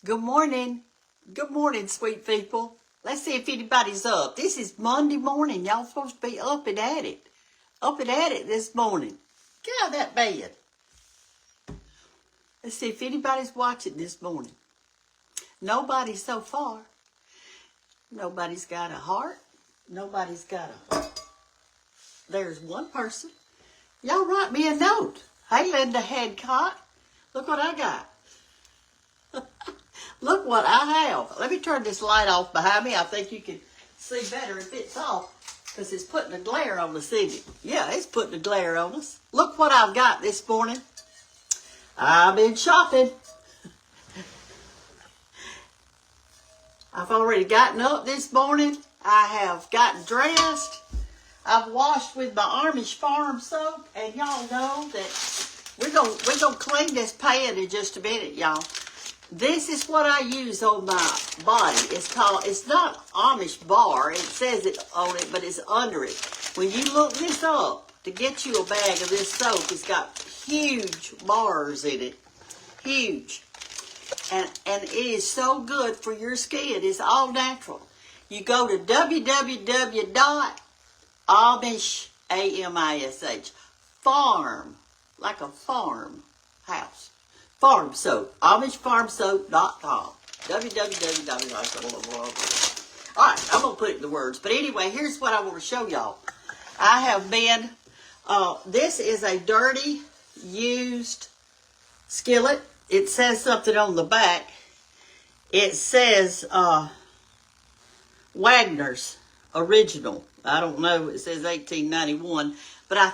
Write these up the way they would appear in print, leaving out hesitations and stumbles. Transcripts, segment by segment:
Good morning. Good morning, sweet people. Let's see if anybody's up. This is Monday morning. Y'all supposed to be up and at it. Up and at it this morning. Get out of that bed. Let's see if anybody's watching this morning. Nobody so far. Nobody's got a heart. Nobody's got a heart. There's one person. Y'all write me a note. Hey, Linda Hadcock. Look what I got. Look what I have. Let me turn this light off behind me. I think you can see better if it's off because it's putting a glare on us, isn't it? Yeah, it's putting a glare on us. Look what I've got this morning. I've been shopping. I've already gotten up this morning. I have gotten dressed. I've washed with my Amish farm soap, and y'all know that we're gonna clean this pan in just a minute, y'all. This is what I use on my body. It's not Amish bar. It says it on it, but it's under it. When you look this up, to get you a bag of this soap, it's got huge bars in it. Huge. And it is so good for your skin. It's all natural. You go to www.amish, A-M-I-S-H, farm, like a farm house. Farm soap, AmishFarmSoap.com. www. All right, I'm going to put it in the words. But anyway, here's what I want to show y'all. I have been, this is a dirty, used skillet. It says something on the back. It says Wagner's original. I don't know. It says 1891. But I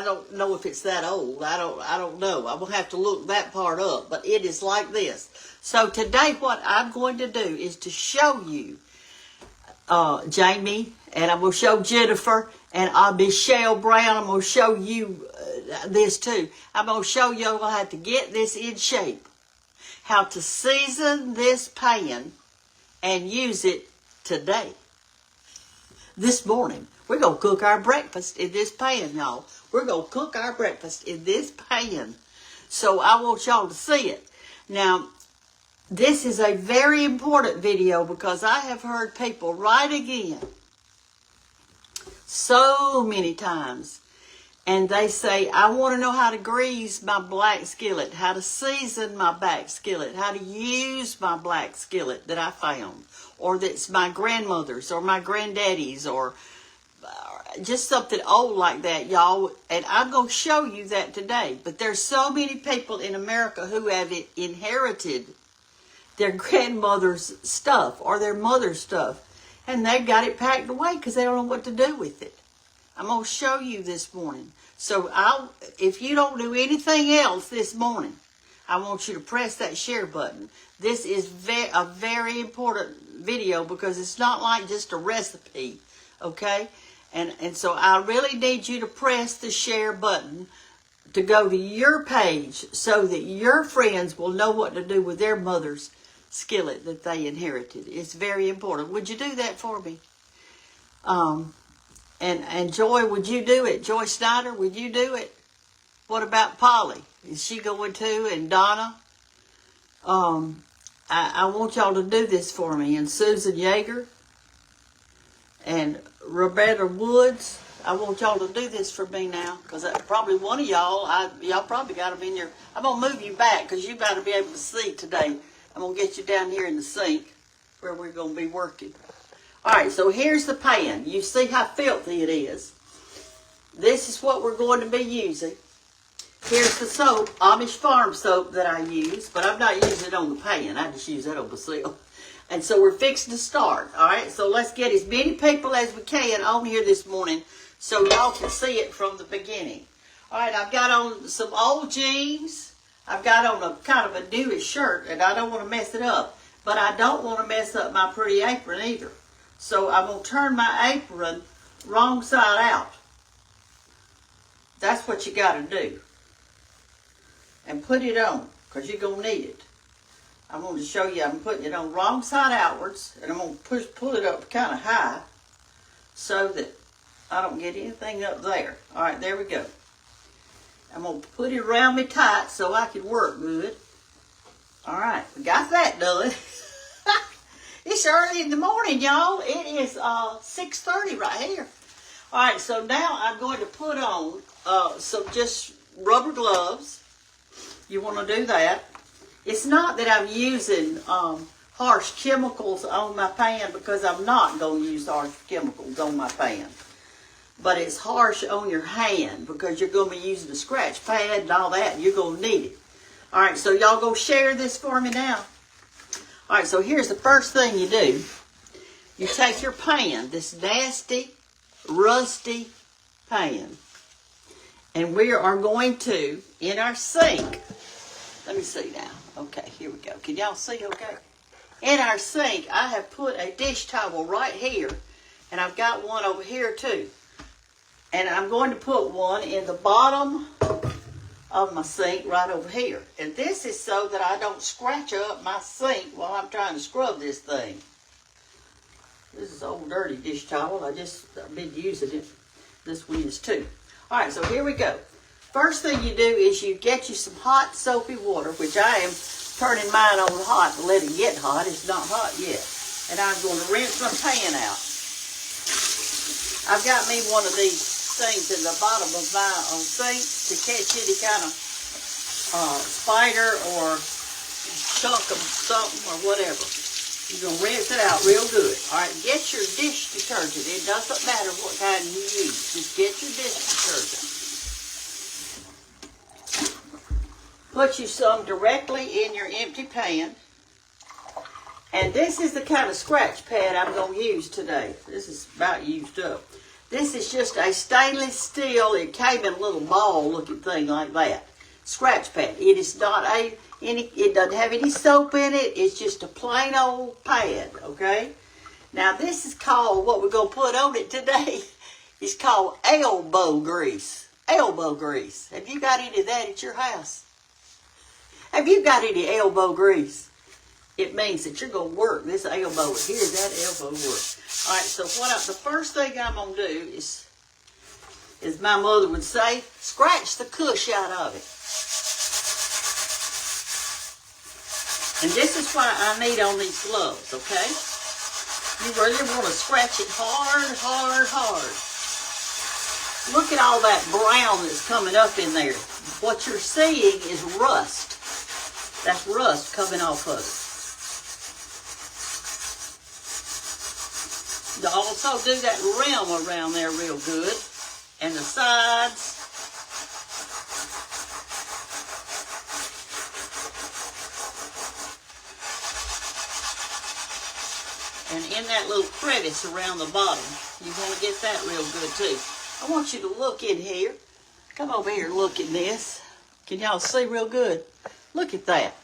don't know if it's that old. I don't know. I'm going to have to look that part up. But it is like this. So today what I'm going to do is to show you Jamie, and I'm going to show Jennifer, and Michelle Brown. I'm going to show you this too. I'm going to show you how to get this in shape. How to season this pan and use it today. This morning. We're going to cook our breakfast in this pan, y'all. We're going to cook our breakfast in this pan. So I want y'all to see it. Now, this is a very important video because I have heard people write again so many times. And they say, I want to know how to grease my black skillet, how to season my black skillet, how to use my black skillet that I found, or that's my grandmother's or my granddaddy's or just something old like that, y'all. And I'm going to show you that today. But there's so many people in America who have inherited their grandmother's stuff or their mother's stuff. And they've got it packed away because they don't know what to do with it. I'm going to show you this morning. So if you don't do anything else this morning, I want you to press that share button. This is a very important video because it's not like just a recipe, okay? And so I really need you to press the share button to go to your page so that your friends will know what to do with their mother's skillet that they inherited. It's very important. Would you do that for me? And Joy, would you do it? Joy Snyder, would you do it? What about Polly? Is she going to? And Donna? I want y'all to do this for me. And Susan Yeager. And Roberta Woods. I want y'all to do this for me now. Because probably one of y'all, y'all probably got them in your... I'm going to move you back because you got to be able to see today. I'm going to get you down here in the sink where we're going to be working. All right, so here's the pan. You see how filthy it is. This is what we're going to be using. Here's the soap, Amish farm soap that I use, but I'm not using it on the pan. I just use that on myself. And so we're fixing to start, all right? So let's get as many people as we can on here this morning so y'all can see it from the beginning. All right, I've got on some old jeans. I've got on a kind of a newish shirt, and I don't want to mess it up. But I don't want to mess up my pretty apron either. So I'm going to turn my apron wrong side out. That's what you got to do. And put it on, because you're going to need it. I'm going to show you, I'm putting it on wrong side outwards, and I'm going to pull it up kind of high so that I don't get anything up there. All right, there we go. I'm going to put it around me tight so I can work good. All right, we got that done. It's early in the morning, y'all. It is 6:30 right here. All right, so now I'm going to put on some just rubber gloves. You want to do that. It's not that I'm using harsh chemicals on my pan, because I'm not going to use harsh chemicals on my pan. But it's harsh on your hand because you're going to be using a scratch pad and all that, and you're going to need it. All right, so y'all go share this for me now. All right, so here's the first thing you do. You take your pan, this nasty, rusty pan, and we are going to, in our sink, let me see now. Okay, here we go. Can y'all see okay? In our sink, I have put a dish towel right here, and I've got one over here too. And I'm going to put one in the bottom of my sink right over here. And this is so that I don't scratch up my sink while I'm trying to scrub this thing. This is old dirty dish towel. I've been using it. This one is too. All right, so here we go. First thing you do is you get you some hot soapy water, which I am turning mine on hot to let it get hot. It's not hot yet. And I'm going to rinse my pan out. I've got me one of these things in the bottom of my sink to catch any kind of spider or chunk of something or whatever. You're going to rinse it out real good. All right, get your dish detergent. It doesn't matter what kind you use. Just get your dish detergent. Put you some directly in your empty pan. And this is the kind of scratch pad I'm going to use today. This is about used up. This is just a stainless steel, it came in a little ball looking thing like that. Scratch pad. It is not it doesn't have any soap in it. It's just a plain old pad, okay? Now this is called, what we're going to put on it today, is called elbow grease. Elbow grease. Have you got any of that at your house? Have you got any elbow grease? It means that you're going to work this elbow. Here's that elbow work. All right, so the first thing I'm going to do is my mother would say, scratch the cush out of it. And this is why I need on these gloves, okay? You really want to scratch it hard, hard, hard. Look at all that brown that's coming up in there. What you're seeing is rust. That's rust coming off of it. You also do that rim around there real good, and the sides. And in that little crevice around the bottom, you want to get that real good too. I want you to look in here. Come over here and look at this. Can y'all see real good? Look at that.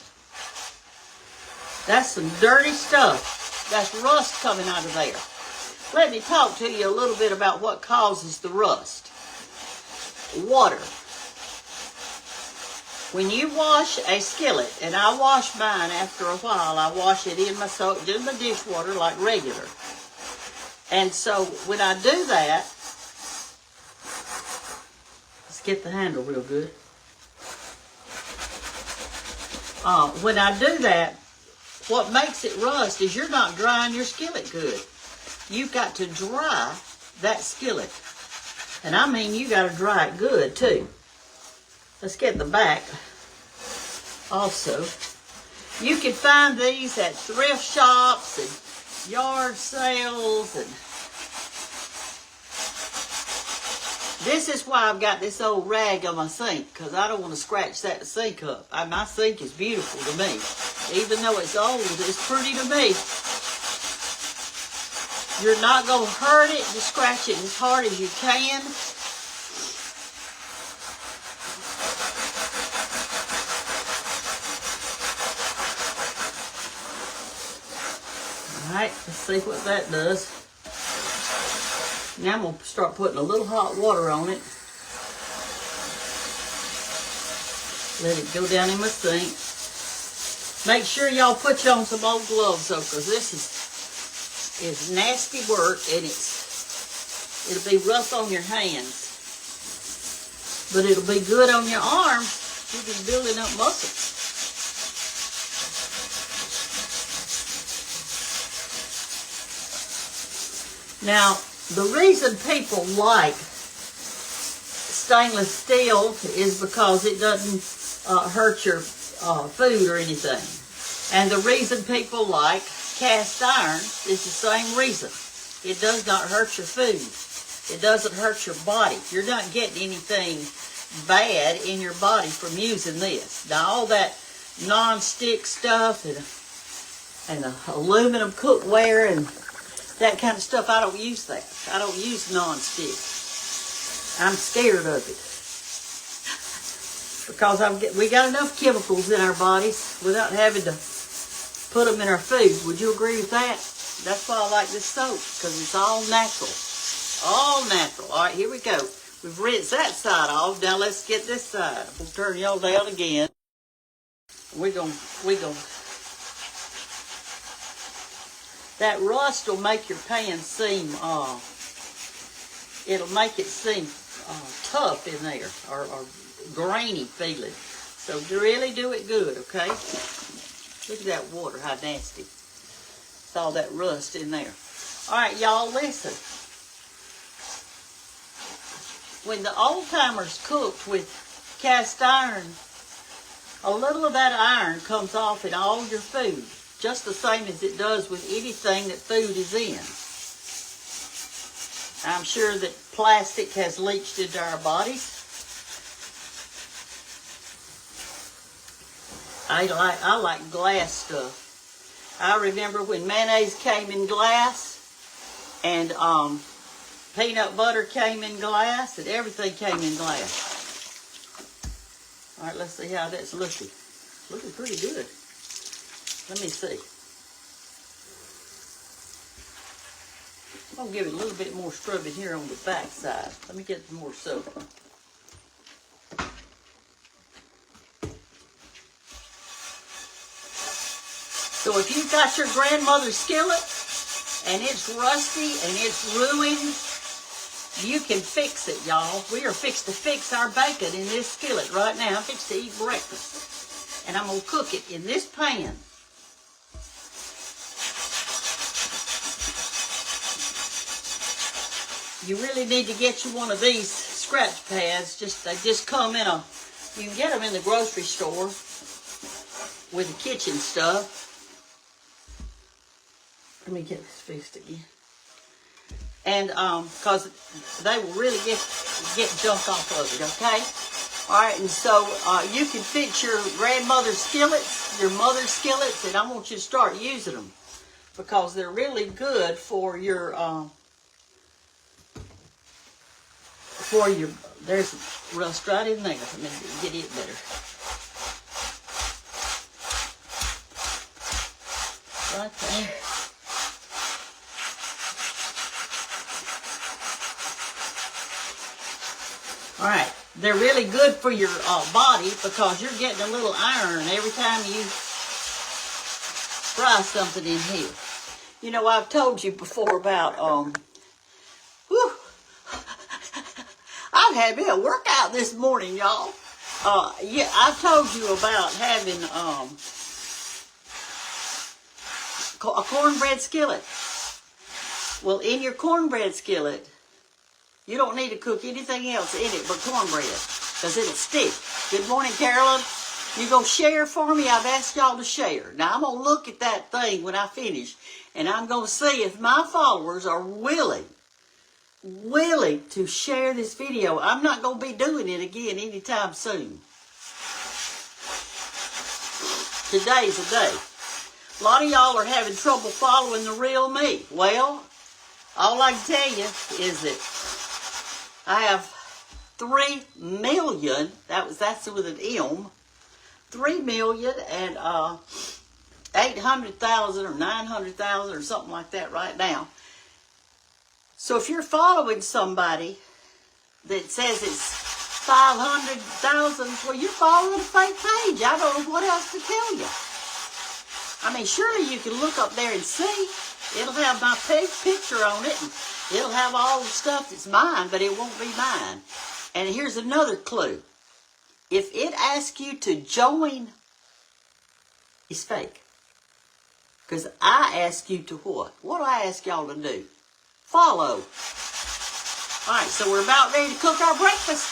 That's some dirty stuff. That's rust coming out of there. Let me talk to you a little bit about what causes the rust. Water. When you wash a skillet, and I wash mine after a while, I wash it in my soap, in my dishwater like regular. And so when I do that, let's get the handle real good. When I do that, what makes it rust is you're not drying your skillet good. You've got to dry that skillet. And I mean, you got to dry it good too. Let's get the back also. You can find these at thrift shops and yard sales. And this is why I've got this old rag on my sink, because I don't want to scratch that sink up. My sink is beautiful to me. Even though it's old, it's pretty to me. You're not going to hurt it. Just scratch it as hard as you can. Alright, let's see what that does. Now I'm going to start putting a little hot water on it. Let it go down in my sink. Make sure y'all put you on some old gloves though, because this is nasty work, and it'll be rough on your hands, but it'll be good on your arms. You'll be building up muscle. Now, the reason people like stainless steel is because it doesn't hurt your food or anything. And the reason people like cast iron is the same reason. It does not hurt your food. It doesn't hurt your body. You're not getting anything bad in your body from using this. Now, all that non-stick stuff and the aluminum cookware and that kind of stuff, I don't use that. I don't use non-stick. I'm scared of it. Because we got enough chemicals in our bodies without having to put them in our food. Would you agree with that? That's why I like this soap, because it's all natural. All natural. All right, here we go. We've rinsed that side off. Now let's get this side. We'll turn y'all down again. We're gonna. That rust will make your pan seem, it'll make it seem tough in there, or grainy feeling. So really do it good, okay? Look at that water, how nasty. It's all that rust in there. All right, y'all, listen. When the old-timers cooked with cast iron, a little of that iron comes off in all your food, just the same as it does with anything that food is in. I'm sure that plastic has leached into our bodies. I like glass stuff. I remember when mayonnaise came in glass, and peanut butter came in glass, and everything came in glass. All right, let's see how that's looking. Looking pretty good. Let me see. I'm going to give it a little bit more scrubbing here on the back side. Let me get some more soap. So if you've got your grandmother's skillet and it's rusty and it's ruined, you can fix it, y'all. We are fixed to fix our bacon in this skillet right now. I'm fixed to eat breakfast. And I'm going to cook it in this pan. You really need to get you one of these scratch pads. They just come in you can get them in the grocery store with the kitchen stuff. Let me get this fixed again. And because they will really get junk off of it, okay? All right, and so you can fix your grandmother's skillets, your mother's skillets, and I want you to start using them because they're really good for your there's rust right in there. Let me get it better. Right there. All right, they're really good for your body because you're getting a little iron every time you fry something in here. You know, I've told you before about, I've had me a workout this morning, y'all. Yeah, I've told you about having a cornbread skillet. Well, in your cornbread skillet, you don't need to cook anything else in it but cornbread because it'll stick. Good morning, Carolyn. You go share for me? I've asked y'all to share. Now, I'm going to look at that thing when I finish, and I'm going to see if my followers are willing to share this video. I'm not going to be doing it again anytime soon. Today's the day. A lot of y'all are having trouble following the real me. Well, all I can tell you is that I have 3 million, that's with an M, 3,800,000 or 900,000 or something like that right now. So if you're following somebody that says it's 500,000, well, you're following a fake page. I don't know what else to tell you. I mean, surely you can look up there and see. It'll have my picture on it, and it'll have all the stuff that's mine, but it won't be mine. And here's another clue. If it asks you to join, it's fake. Because I ask you to what? What do I ask y'all to do? follow. All right, so we're about ready to cook our breakfast.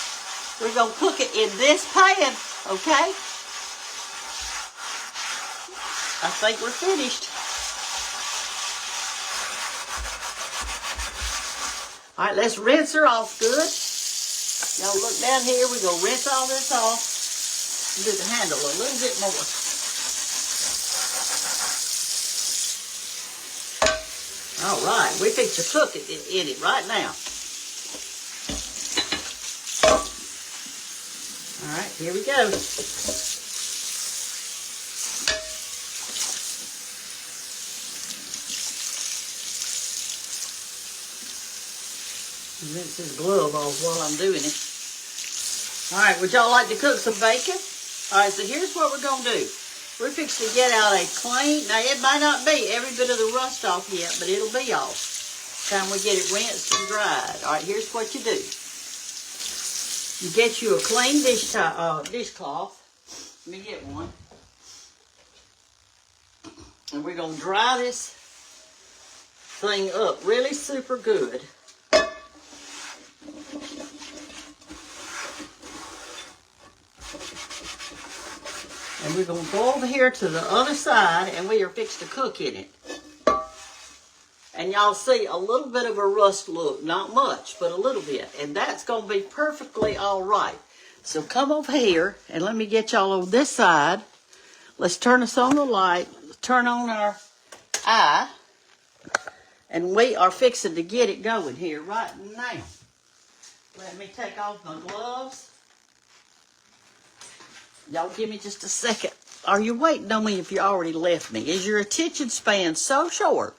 We're going to cook it in this pan, okay? I think we're finished. All right, let's rinse her off good. Y'all look down here. We're going to rinse all this off. Do the handle a little bit more. All right, we fix to cook it in it right now. All right, here we go. Rinse his glove off while I'm doing it. All right, would y'all like to cook some bacon? All right, so here's what we're going to do. We're fixing to get out a clean, now it might not be every bit of the rust off yet, but it'll be off. Time we get it rinsed and dried. All right, here's what you do. You get you a clean dishcloth. Let me get one. And we're going to dry this thing up really super good. And we're going to go over here to the other side, and we are fixed to cook in it. And y'all see a little bit of a rust look. Not much, but a little bit. And that's going to be perfectly all right. So come over here, and let me get y'all on this side. Let's turn us on the light. Turn on our eye. And we are fixing to get it going here right now. Let me take off my gloves. Y'all give me just a second. Are you waiting on me if you already left me? Is your attention span so short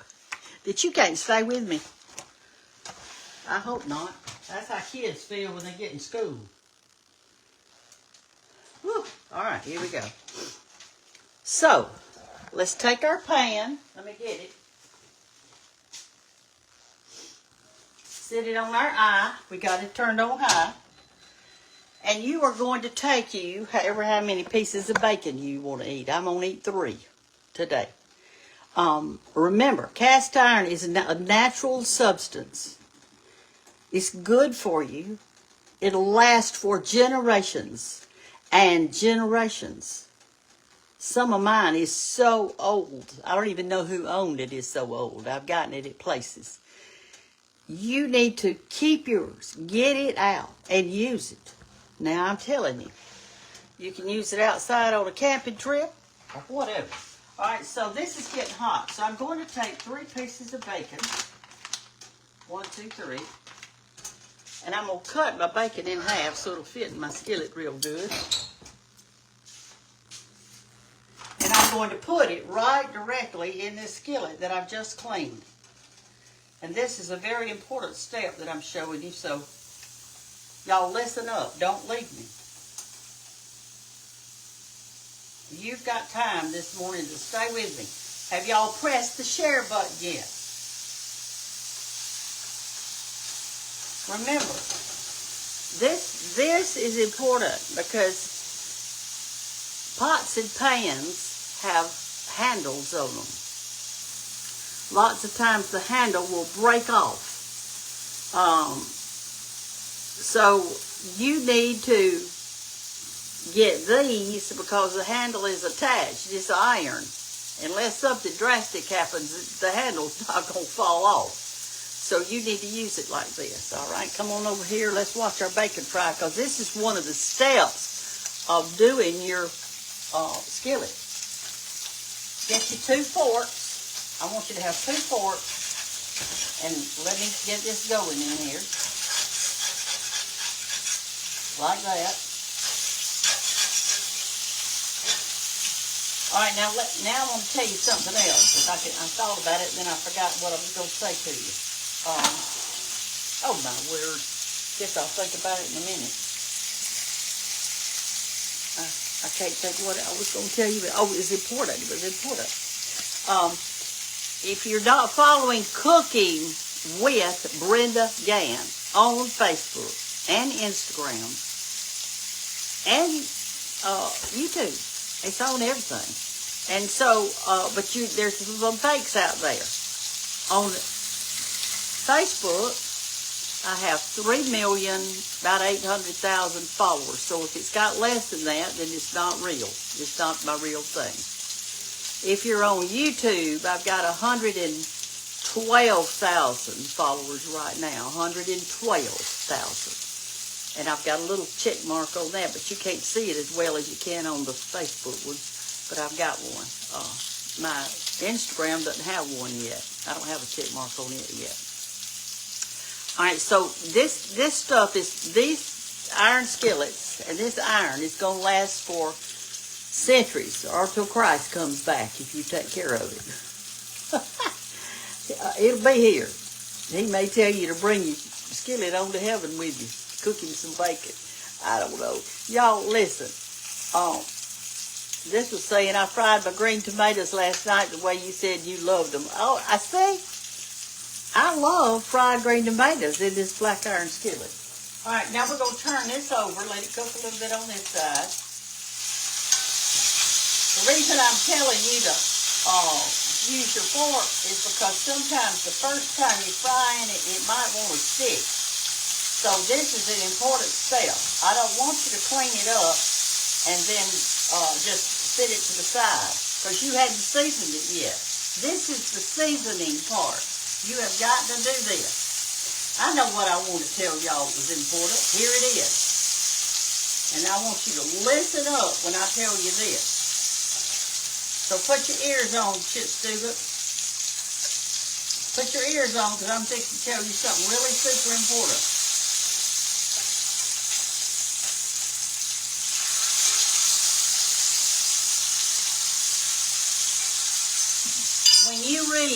that you can't stay with me? I hope not. That's how kids feel when they get in school. Whew. All right, here we go. So, let's take our pan. Let me get it. Set it on our eye. We got it turned on high. And you are going to take how many pieces of bacon you want to eat. I'm going to eat 3 today. Remember, cast iron is a natural substance. It's good for you. It'll last for generations and generations. Some of mine is so old. I don't even know who owned it. It's so old. I've gotten it at places. You need to keep yours. Get it out and use it. Now, I'm telling you, you can use it outside on a camping trip or whatever. All right, so this is getting hot. So I'm going to take 3 pieces of bacon. 1, 2, 3. And I'm going to cut my bacon in half so it'll fit in my skillet real good. And I'm going to put it right directly in this skillet that I've just cleaned. And this is a very important step that I'm showing you, so y'all listen up. Don't leave me. You've got time this morning to stay with me. Have y'all pressed the share button yet? Remember, this is important because pots and pans have handles on them. Lots of times the handle will break off. So you need to get these because the handle is attached. It's iron. Unless something drastic happens, the handle's not going to fall off. So you need to use it like this. All right, come on over here. Let's watch our bacon fry because this is one of the steps of doing your skillet. Get your 2 forks. I want you to have 2 forks. And let me get this going in here. Like that. All right, now I want to tell you something else. I thought about it, and then I forgot what I was going to say to you. Oh, my word. Guess I'll think about it in a minute. I can't think what I was going to tell you. But, oh, it's important. It was important. If you're not following Cooking with Brenda Gantt on Facebook and Instagram and YouTube, it's on everything. And so, but there's some fakes out there on Facebook, I have 3,000,000, about 800,000 followers. So if it's got less than that, then it's not real. It's not my real thing. If you're on YouTube, I've got 112,000 followers right now. 112,000. And I've got a little check mark on that, but you can't see it as well as you can on the Facebook one. But I've got one. My Instagram doesn't have one yet. I don't have a check mark on it yet. All right, so this stuff is, these iron skillets, and this iron is going to last for centuries, or till Christ comes back if you take care of it. It'll be here. He may tell you to bring your skillet on to heaven with you, cooking some bacon. I don't know. Y'all, listen. This was saying I fried my green tomatoes last night the way you said you loved them. Oh, I see. I love fried green tomatoes in this black iron skillet. All right, now we're going to turn this over, let it cook a little bit on this side. The reason I'm telling you to use your fork is because sometimes the first time you're frying it, it might want to stick. So this is an important step. I don't want you to clean it up and then just sit it to the side because you hadn't seasoned it yet. This is the seasoning part. You have got to do this. I know what I want to tell y'all was important. Here it is. And I want you to listen up when I tell you this. So put your ears on, Chip Stewart. Put your ears on because I'm fixing to tell you something really super important. When you read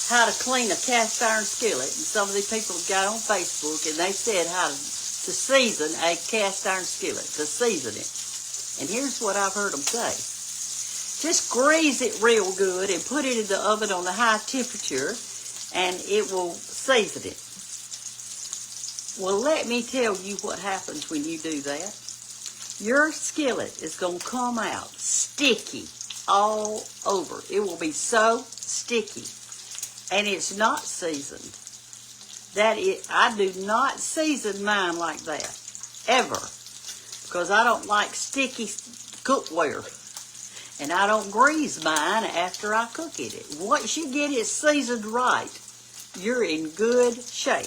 how to clean a cast iron skillet, and some of these people got on Facebook and they said how to season a cast iron skillet, to season it. And here's what I've heard them say. Just grease it real good and put it in the oven on a high temperature and it will season it. Well, let me tell you what happens when you do that. Your skillet is going to come out sticky all over. It will be so sticky. And it's not seasoned. I do not season mine like that, ever. Because I don't like sticky cookware. And I don't grease mine after I cook it. Once you get it seasoned right, you're in good shape.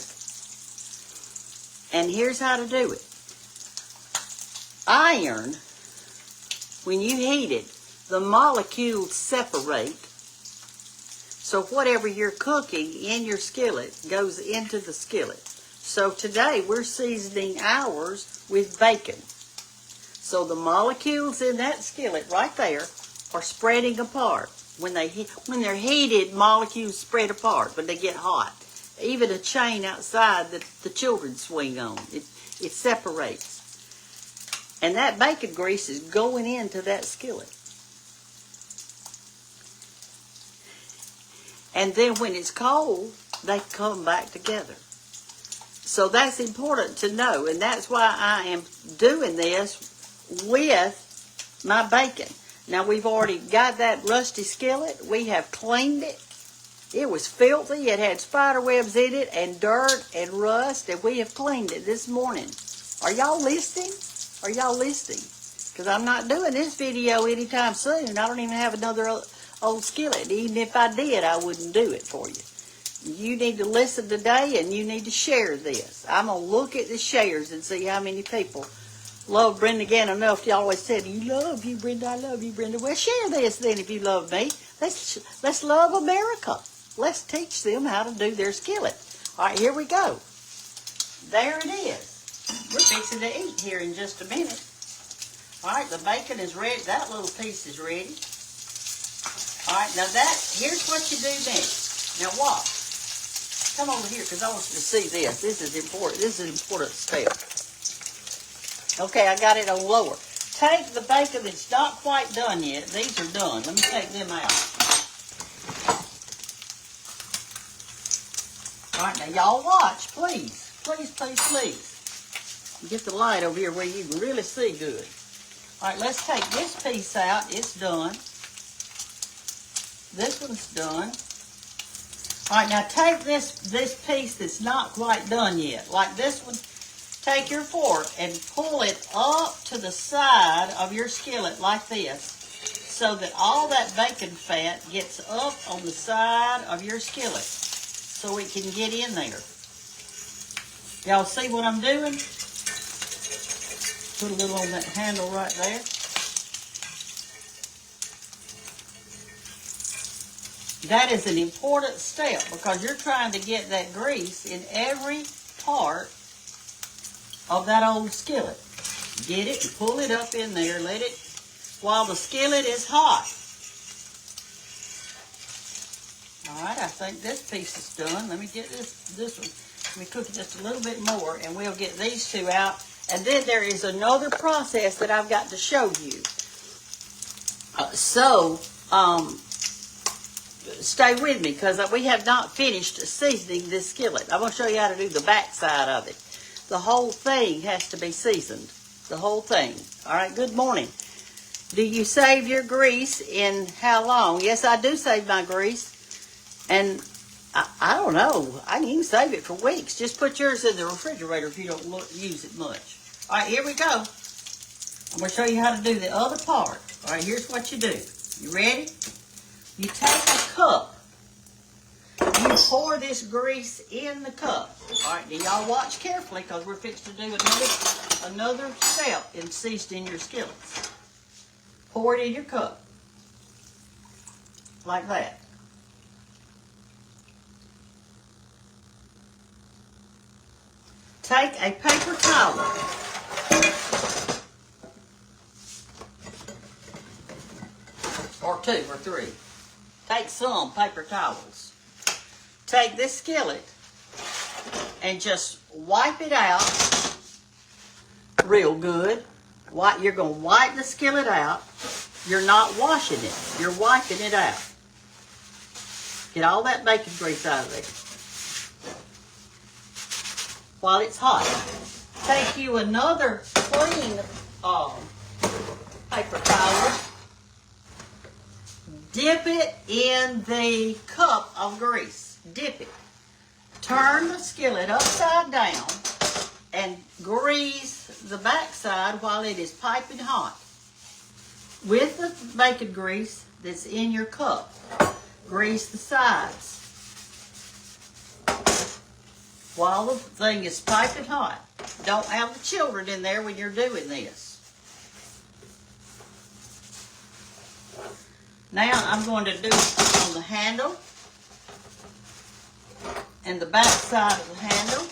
And here's how to do it. Iron, when you heat it, the molecules separate. So whatever you're cooking in your skillet goes into the skillet. So today we're seasoning ours with bacon. So the molecules in that skillet right there are spreading apart. When they're heated, molecules spread apart, but they get hot. Even a chain outside that the children swing on, it separates. And that bacon grease is going into that skillet. And then when it's cold, they come back together. So that's important to know. And that's why I am doing this with my bacon. Now we've already got that rusty skillet. We have cleaned it. It was filthy. It had spider webs in it and dirt and rust. And we have cleaned it this morning. Are y'all listening? Are y'all listening? Because I'm not doing this video anytime soon. I don't even have another old skillet. Even if I did, I wouldn't do it for you. You need to listen today and you need to share this. I'm going to look at the shares and see how many people love Brenda Gantt enough. You always said, you love you, Brenda, I love you, Brenda. Well, share this then if you love me. Let's love America. Let's teach them how to do their skillet. All right, here we go. There it is. We're fixing to eat here in just a minute. All right, the bacon is ready. That little piece is ready. All right, now here's what you do next. Now watch. Come over here because I want you to see this. This is important. This is an important step. Okay, I got it on lower. Take the bacon that's not quite done yet. These are done. Let me take them out. All right, now y'all watch, please. Please, please, please. Get the light over here where you can really see good. All right, let's take this piece out. It's done. This one's done. All right, now take this piece that's not quite done yet, like this one. Take your fork and pull it up to the side of your skillet like this, so that all that bacon fat gets up on the side of your skillet, so it can get in there. Y'all see what I'm doing? Put a little on that handle right there. That is an important step because you're trying to get that grease in every part of that old skillet. Get it and pull it up in there. Let it, while the skillet is hot. All right, I think this piece is done. Let me get this one. Let me cook it just a little bit more, and we'll get these two out. And then there is another process that I've got to show you. Stay with me because we have not finished seasoning this skillet. I'm going to show you how to do the back side of it. The whole thing has to be seasoned. The whole thing. All right, good morning. Do you save your grease in how long? Yes, I do save my grease. And I don't know. I can even save it for weeks. Just put yours in the refrigerator if you don't use it much. All right, here we go. I'm going to show you how to do the other part. All right, here's what you do. You ready? You take a cup. You pour this grease in the cup. All right, now y'all watch carefully because we're fixing to do another step in seasoning your skillets. Pour it in your cup. Like that. Take a paper towel. Or 2 or 3. Take some paper towels. Take this skillet and just wipe it out real good. You're going to wipe the skillet out. You're not washing it. You're wiping it out. Get all that bacon grease out of there. While it's hot. Take you another clean paper towel. Dip it in the cup of grease. Dip it. Turn the skillet upside down and grease the backside while it is piping hot. With the bacon grease that's in your cup, grease the sides while the thing is piping hot. Don't have the children in there when you're doing this. Now I'm going to do it on the handle and the back side of the handle.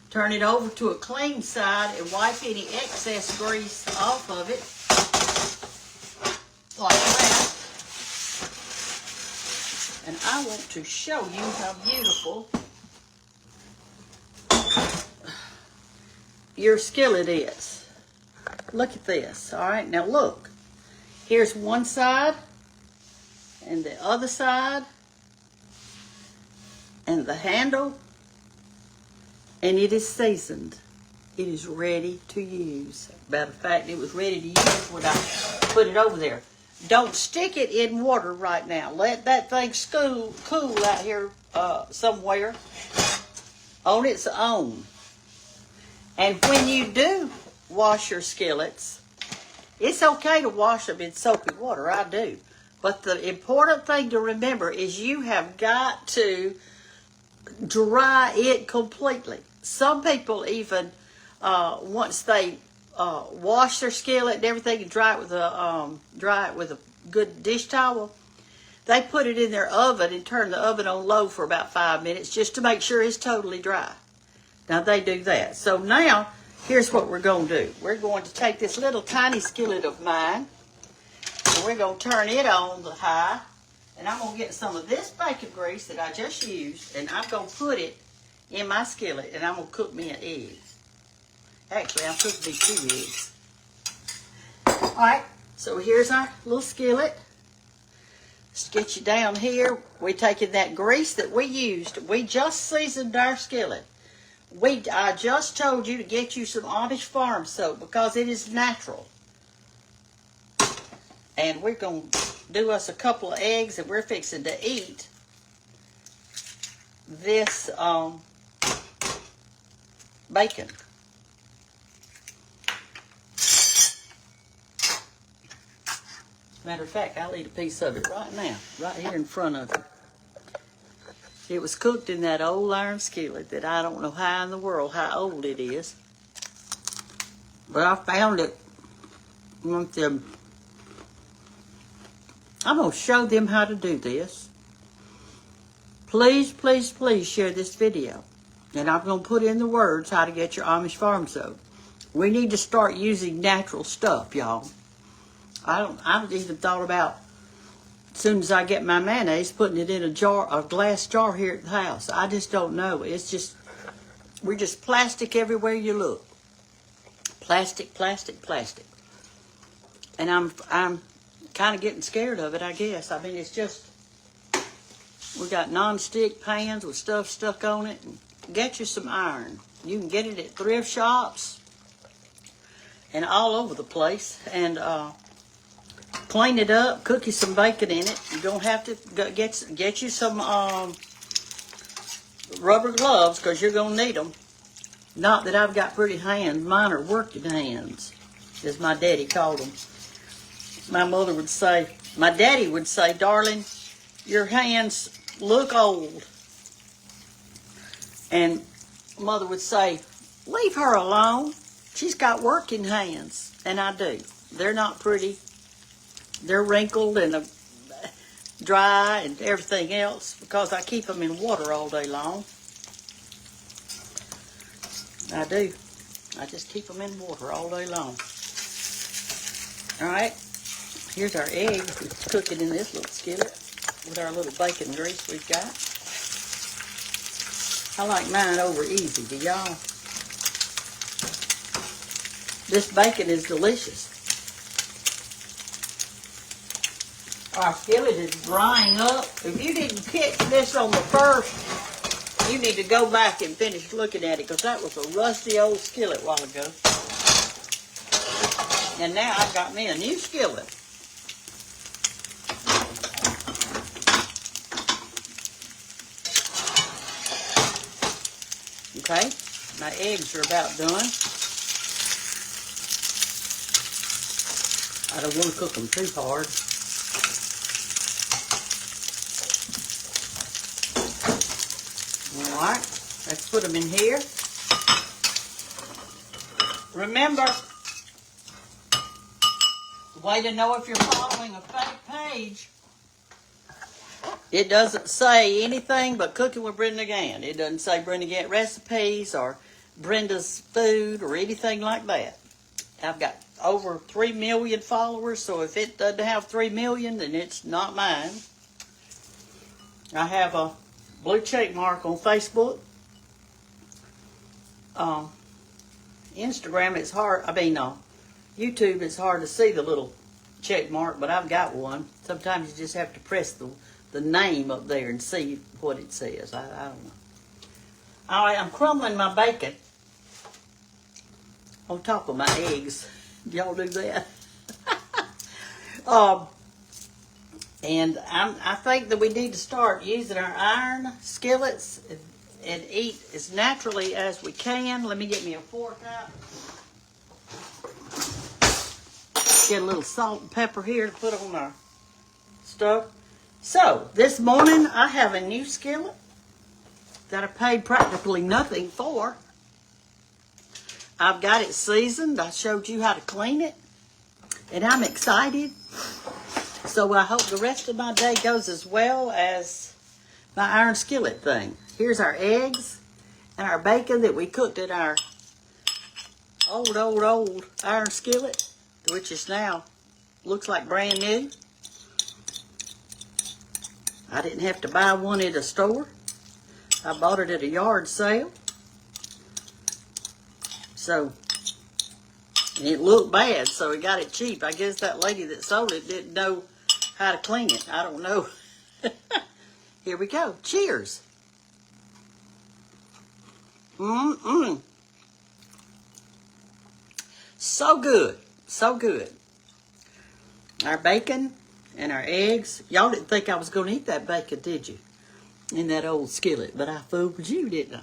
Turn it over to a clean side and wipe any excess grease off of it. Like that. And I want to show you how beautiful your skillet is. Look at this. All right, now look. Here's one side and the other side and the handle, and it is seasoned. It is ready to use. Matter of fact, it was ready to use when I put it over there. Don't stick it in water right now. Let that thing cool out here somewhere on its own. And when you do wash your skillets, it's okay to wash them in soapy water. I do. But the important thing to remember is you have got to dry it completely. Some people even, once they wash their skillet and everything and dry it with a good dish towel, they put it in their oven and turn the oven on low for about 5 minutes just to make sure it's totally dry. Now they do that. So now, here's what we're going to do. We're going to take this little tiny skillet of mine, and we're going to turn it on the high, and I'm going to get some of this bacon grease that I just used, and I'm going to put it in my skillet, and I'm going to cook me an egg. Actually, I'm cooking me 2 eggs. All right, so here's our little skillet. Let's get you down here. We're taking that grease that we used. We just seasoned our skillet. I just told you to get you some Amish farm soap because it is natural. And we're going to do us a couple of eggs, and we're fixing to eat this bacon. Matter of fact, I'll eat a piece of it right now, right here in front of you. It was cooked in that old iron skillet that I don't know how in the world, how old it is. But I found it. I'm going to show them how to do this. Please, please, please share this video. And I'm going to put in the words how to get your Amish farm soap. We need to start using natural stuff, y'all. I've even thought about, as soon as I get my mayonnaise, putting it in a glass jar here at the house. I just don't know. It's just, we're just plastic everywhere you look. Plastic, plastic, plastic. And I'm kind of getting scared of it, I guess. I mean, it's just, we got non-stick pans with stuff stuck on it. And get you some iron. You can get it at thrift shops and all over the place. And clean it up, cook you some bacon in it. You don't have to get you some rubber gloves, because you're going to need them. Not that I've got pretty hands. Mine are working hands, as my daddy called them. My mother would say, my daddy would say, darling, your hands look old. And mother would say, leave her alone. She's got working hands. And I do. They're not pretty. They're wrinkled and dry and everything else because I keep them in water all day long. I do. I just keep them in water all day long. All right. Here's our eggs. We cook it in this little skillet with our little bacon grease we've got. I like mine over easy. Do y'all? This bacon is delicious. Our skillet is drying up. If you didn't catch this on the first, you need to go back and finish looking at it, because that was a rusty old skillet a while ago. And now I've got me a new skillet. Okay, my eggs are about done. I don't want to cook them too hard. All right, let's put them in here. Remember, the way to know if you're following a fake page, it doesn't say anything but Cooking with Brenda Gantt. It doesn't say Brenda Gantt recipes or Brenda's food or anything like that. I've got over 3 million followers, so if it doesn't have 3 million, then it's not mine. I have a blue check mark on Facebook. Instagram, it's hard. YouTube, it's hard to see the little check mark, but I've got one. Sometimes you just have to press the name up there and see what it says. I don't know. All right, I'm crumbling my bacon on top of my eggs. Y'all do that? And I think that we need to start using our iron skillets and eat as naturally as we can. Let me get me a fork out. Get a little salt and pepper here to put on our stuff. So, this morning I have a new skillet that I paid practically nothing for. I've got it seasoned. I showed you how to clean it. And I'm excited. So I hope the rest of my day goes as well as my iron skillet thing. Here's our eggs and our bacon that we cooked in our old iron skillet, which is now, looks like brand new. I didn't have to buy one at a store. I bought it at a yard sale. So, and it looked bad, so we got it cheap. I guess that lady that sold it didn't know how to clean it. I don't know. Here we go. Cheers. So good. So good. our bacon and our eggs. Y'all didn't think I was going to eat that bacon, did you? In that old skillet, but I fooled you, didn't I?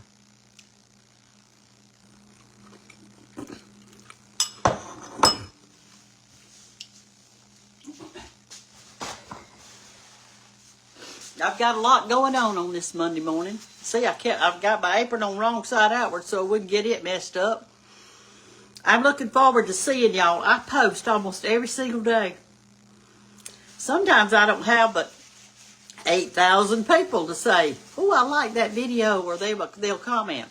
I've got a lot going on this Monday morning. See, I've got my apron on wrong side outward so I wouldn't get it messed up. I'm looking forward to seeing y'all. I post almost every single day. Sometimes I don't have but 8,000 people to say, "Oh, I like that video," or they'll comment.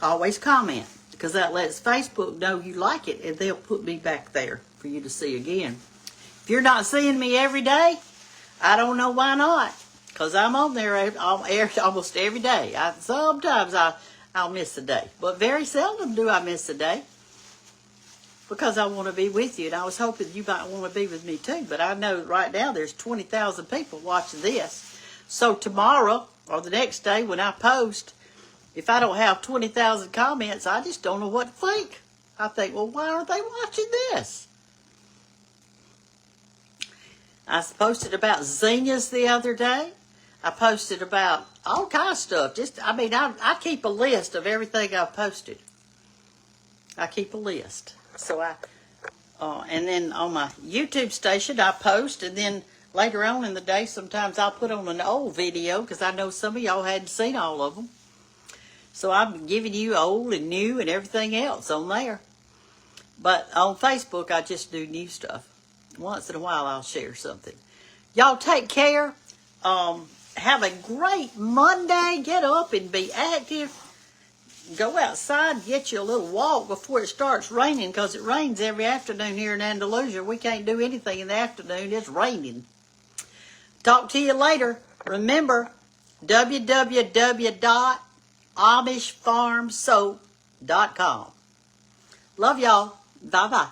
Always comment, because that lets Facebook know you like it, and they'll put me back there for you to see again. If you're not seeing me every day, I don't know why not, because I'm on there almost every day. Sometimes I'll miss a day, but very seldom do I miss a day, because I want to be with you, and I was hoping you might want to be with me too. But I know right now there's 20,000 people watching this. So tomorrow or the next day when I post, if I don't have 20,000 comments, I just don't know what to think. I think, well, why aren't they watching this? I posted about zinnias the other day. I posted about all kinds of stuff. I keep a list of everything I've posted. I keep a list. So and then on my YouTube station, I post, and then later on in the day, sometimes I'll put on an old video, because I know some of y'all hadn't seen all of them. So I'm giving you old and new and everything else on there. But on Facebook, I just do new stuff. Once in a while, I'll share something. Y'all take care. Have a great Monday. Get up and be active. Go outside and get you a little walk before it starts raining, because it rains every afternoon here in Andalusia. We can't do anything in the afternoon. It's raining. Talk to you later. Remember, www.amishfarmsoap.com. Love y'all. Bye-bye.